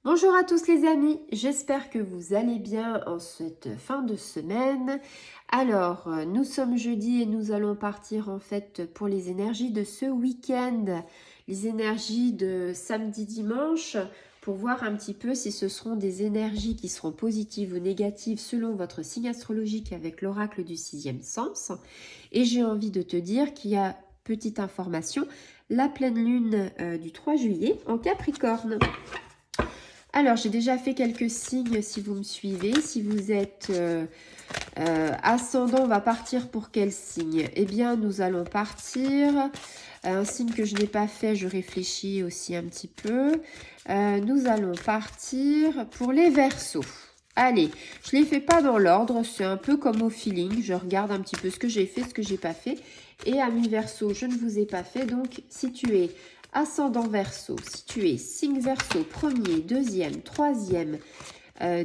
Bonjour à tous les amis, j'espère que vous allez bien en cette fin de semaine. Alors, nous sommes jeudi et nous allons partir en fait pour les énergies de ce week-end, les énergies de samedi-dimanche, pour voir un petit peu si ce seront des énergies qui seront positives ou négatives selon votre signe astrologique avec l'oracle du sixième sens. Et j'ai envie de te dire qu'il y a, petite information, la pleine lune du 3 juillet en Capricorne. Alors, j'ai déjà fait quelques signes si vous me suivez. Si vous êtes ascendant, on va partir pour quel signe? Eh bien, nous allons partir. Un signe que je n'ai pas fait, je réfléchis aussi un petit peu. Nous allons partir pour les Verseaux. Allez, je ne les fais pas dans l'ordre, c'est un peu comme au feeling. Je regarde un petit peu ce que j'ai fait, ce que j'ai pas fait. Et amis Verseaux, je ne vous ai pas fait. Donc, si tu es ascendant Verseau, si tu es signe Verseau, premier, deuxième, troisième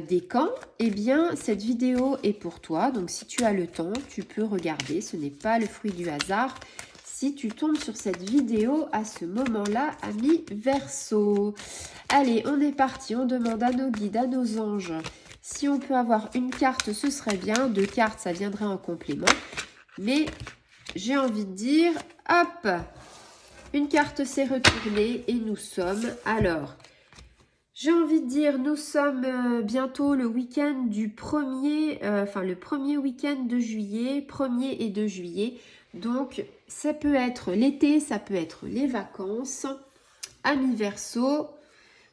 décan, eh bien cette vidéo est pour toi. Donc si tu as le temps, tu peux regarder, ce n'est pas le fruit du hasard. Si tu tombes sur cette vidéo à ce moment-là, ami Verseau. Allez, on est parti, on demande à nos guides, à nos anges. Si on peut avoir une carte, ce serait bien. Deux cartes, ça viendrait en complément. Mais j'ai envie de dire, hop, une carte s'est retournée et nous sommes, alors, j'ai envie de dire, nous sommes bientôt le week-end du le premier week-end de juillet, 1er et 2 juillet. Donc, ça peut être l'été, ça peut être les vacances. Ami Verseau,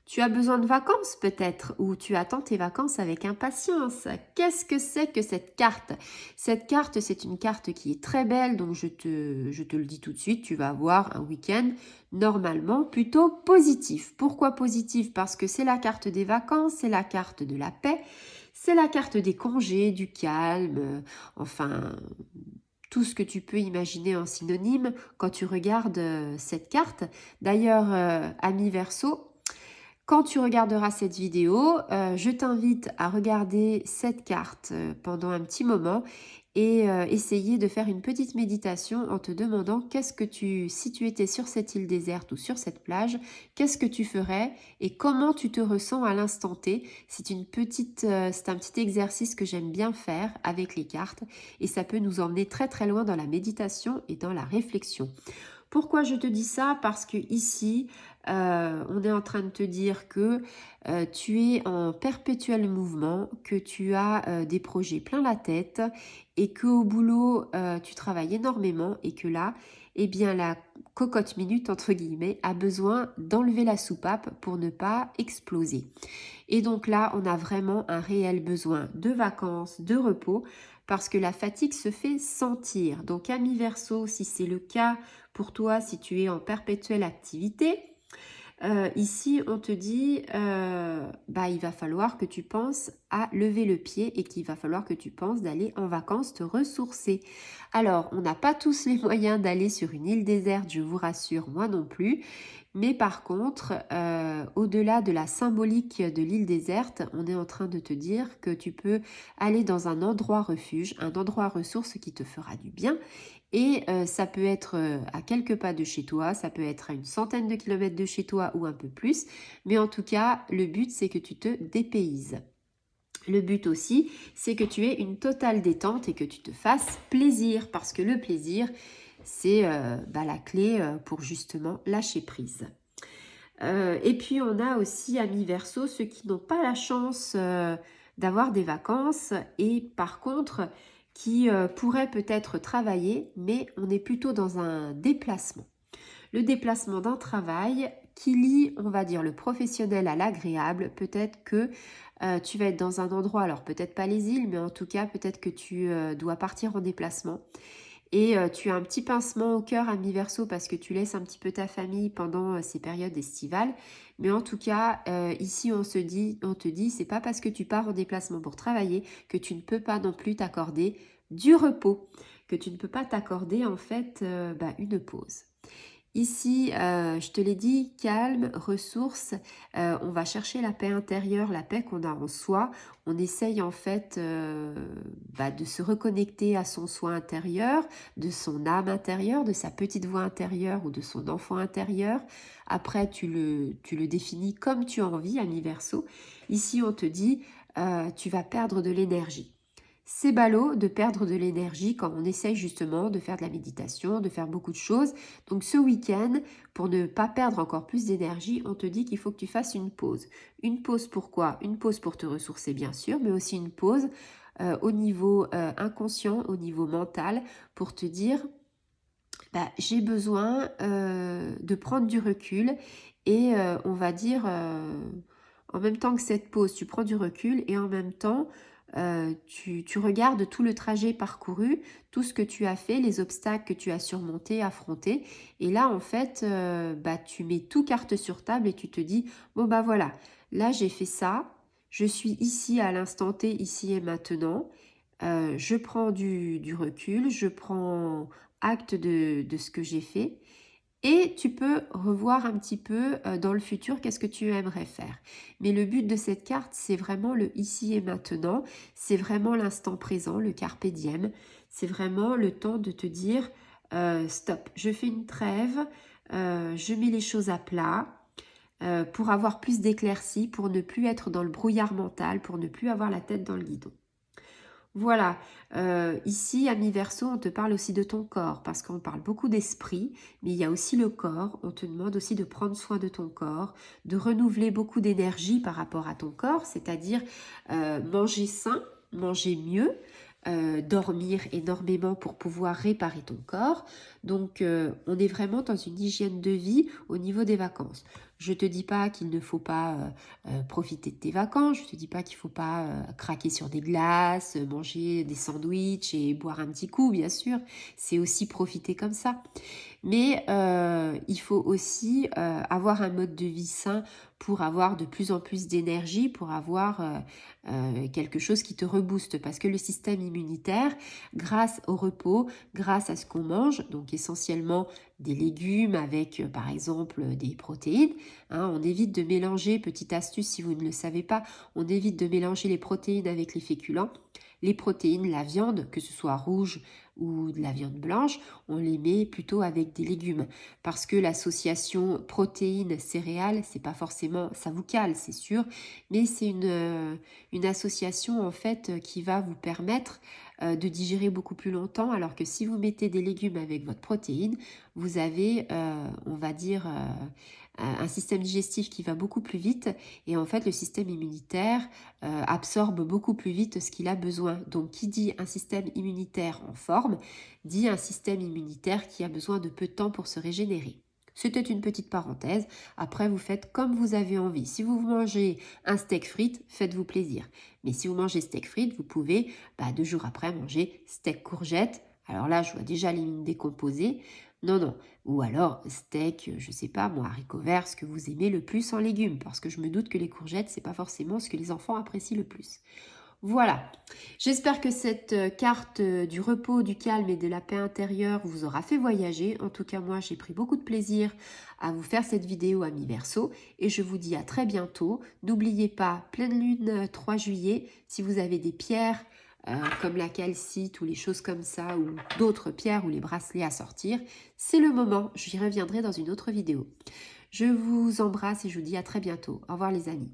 tu as besoin de vacances peut-être, ou tu attends tes vacances avec impatience. Qu'est-ce que c'est que cette carte? Cette carte, c'est une carte qui est très belle, donc je te le dis tout de suite, tu vas avoir un week-end normalement plutôt positif. Pourquoi positif? Parce que c'est la carte des vacances, c'est la carte de la paix, c'est la carte des congés, du calme, enfin tout ce que tu peux imaginer en synonyme quand tu regardes cette carte. D'ailleurs, ami Verseau, quand tu regarderas cette vidéo, je t'invite à regarder cette carte pendant un petit moment et essayer de faire une petite méditation en te demandant si tu étais sur cette île déserte ou sur cette plage, qu'est-ce que tu ferais et comment tu te ressens à l'instant T. C'est un petit exercice que j'aime bien faire avec les cartes et ça peut nous emmener très très loin dans la méditation et dans la réflexion. Pourquoi je te dis ça? Parce que ici, on est en train de te dire que tu es en perpétuel mouvement, que tu as des projets plein la tête et qu'au boulot, tu travailles énormément et que là, eh bien, la cocotte minute, entre guillemets, a besoin d'enlever la soupape pour ne pas exploser. Et donc là, on a vraiment un réel besoin de vacances, de repos, parce que la fatigue se fait sentir. Donc, ami Verseau, si c'est le cas pour toi, si tu es en perpétuelle activité, ici, on te dit, il va falloir que tu penses à lever le pied et qu'il va falloir que tu penses d'aller en vacances te ressourcer. Alors, on n'a pas tous les moyens d'aller sur une île déserte, je vous rassure, moi non plus. Mais par contre, au-delà de la symbolique de l'île déserte, on est en train de te dire que tu peux aller dans un endroit refuge, un endroit ressource qui te fera du bien. Et ça peut être à quelques pas de chez toi, ça peut être à une centaine de kilomètres de chez toi ou un peu plus. Mais en tout cas, le but, c'est que tu te dépayses. Le but aussi, c'est que tu aies une totale détente et que tu te fasses plaisir. Parce que le plaisir, c'est la clé pour justement lâcher prise. Et puis, on a aussi, amis Verseau, ceux qui n'ont pas la chance d'avoir des vacances et par contre, qui pourraient peut-être travailler, mais on est plutôt dans un déplacement. Le déplacement d'un travail qui lie, on va dire, le professionnel à l'agréable. Peut-être que tu vas être dans un endroit, alors peut-être pas les îles, mais en tout cas, peut-être que tu dois partir en déplacement. Et tu as un petit pincement au cœur, ami Verseau, parce que tu laisses un petit peu ta famille pendant ces périodes estivales. Mais en tout cas, ici, on te dit, c'est pas parce que tu pars en déplacement pour travailler que tu ne peux pas non plus t'accorder du repos, que tu ne peux pas t'accorder en fait une pause. Ici, je te l'ai dit, calme, ressources, on va chercher la paix intérieure, la paix qu'on a en soi. On essaye en fait de se reconnecter à son soi intérieur, de son âme intérieure, de sa petite voix intérieure ou de son enfant intérieur. Après, tu le définis comme tu as envie, ami Verseau. Ici, on te dit, tu vas perdre de l'énergie. C'est ballot de perdre de l'énergie quand on essaye justement de faire de la méditation, de faire beaucoup de choses. Donc ce week-end, pour ne pas perdre encore plus d'énergie, on te dit qu'il faut que tu fasses une pause. Une pause pourquoi? Une pause pour te ressourcer bien sûr, mais aussi une pause au niveau inconscient, au niveau mental, pour te dire j'ai besoin de prendre du recul et on va dire en même temps que cette pause, tu prends du recul et en même temps tu regardes tout le trajet parcouru, tout ce que tu as fait, les obstacles que tu as surmontés, affrontés. Et là, en fait, tu mets tout carte sur table et tu te dis, bon voilà, là j'ai fait ça, je suis ici à l'instant T, ici et maintenant. Je prends du recul, je prends acte de ce que j'ai fait et tu peux revoir un petit peu dans le futur qu'est-ce que tu aimerais faire. Mais le but de cette carte, c'est vraiment le ici et maintenant, c'est vraiment l'instant présent, le carpe diem, c'est vraiment le temps de te dire stop, je fais une trêve, je mets les choses à plat. Pour avoir plus d'éclaircie, pour ne plus être dans le brouillard mental, pour ne plus avoir la tête dans le guidon. Voilà, ici, ami Verseau, on te parle aussi de ton corps, parce qu'on parle beaucoup d'esprit, mais il y a aussi le corps. On te demande aussi de prendre soin de ton corps, de renouveler beaucoup d'énergie par rapport à ton corps, c'est-à-dire manger sain, manger mieux, dormir énormément pour pouvoir réparer ton corps. Donc, on est vraiment dans une hygiène de vie au niveau des vacances. Je ne te dis pas qu'il ne faut pas profiter de tes vacances, je ne te dis pas qu'il ne faut pas craquer sur des glaces, manger des sandwichs et boire un petit coup, bien sûr. C'est aussi profiter comme ça. Mais il faut aussi avoir un mode de vie sain pour avoir de plus en plus d'énergie, pour avoir quelque chose qui te rebooste. Parce que le système immunitaire, grâce au repos, grâce à ce qu'on mange, donc essentiellement des légumes avec par exemple des protéines, hein, on évite de mélanger, petite astuce si vous ne le savez pas, on évite de mélanger les protéines avec les féculents. Les protéines, la viande, que ce soit rouge ou de la viande blanche, on les met plutôt avec des légumes parce que l'association protéines-céréales, c'est pas forcément, ça vous cale, c'est sûr, mais c'est une association en fait qui va vous permettre de digérer beaucoup plus longtemps, alors que si vous mettez des légumes avec votre protéine, vous avez, on va dire, un système digestif qui va beaucoup plus vite et en fait le système immunitaire absorbe beaucoup plus vite ce qu'il a besoin. Donc qui dit un système immunitaire en forme, dit un système immunitaire qui a besoin de peu de temps pour se régénérer. C'était une petite parenthèse. Après, vous faites comme vous avez envie. Si vous mangez un steak frites, faites-vous plaisir. Mais si vous mangez steak frites, vous pouvez 2 jours après manger steak courgette. Alors là, je vois déjà les mines décomposées. Non, non. Ou alors steak, je sais pas moi, haricots verts, ce que vous aimez le plus en légumes. Parce que je me doute que les courgettes, c'est pas forcément ce que les enfants apprécient le plus. Voilà, j'espère que cette carte du repos, du calme et de la paix intérieure vous aura fait voyager. En tout cas, moi, j'ai pris beaucoup de plaisir à vous faire cette vidéo, amis Verseau. Et je vous dis à très bientôt. N'oubliez pas, pleine lune 3 juillet, si vous avez des pierres comme la calcite ou les choses comme ça, ou d'autres pierres ou les bracelets à sortir, c'est le moment. J'y reviendrai dans une autre vidéo. Je vous embrasse et je vous dis à très bientôt. Au revoir les amis.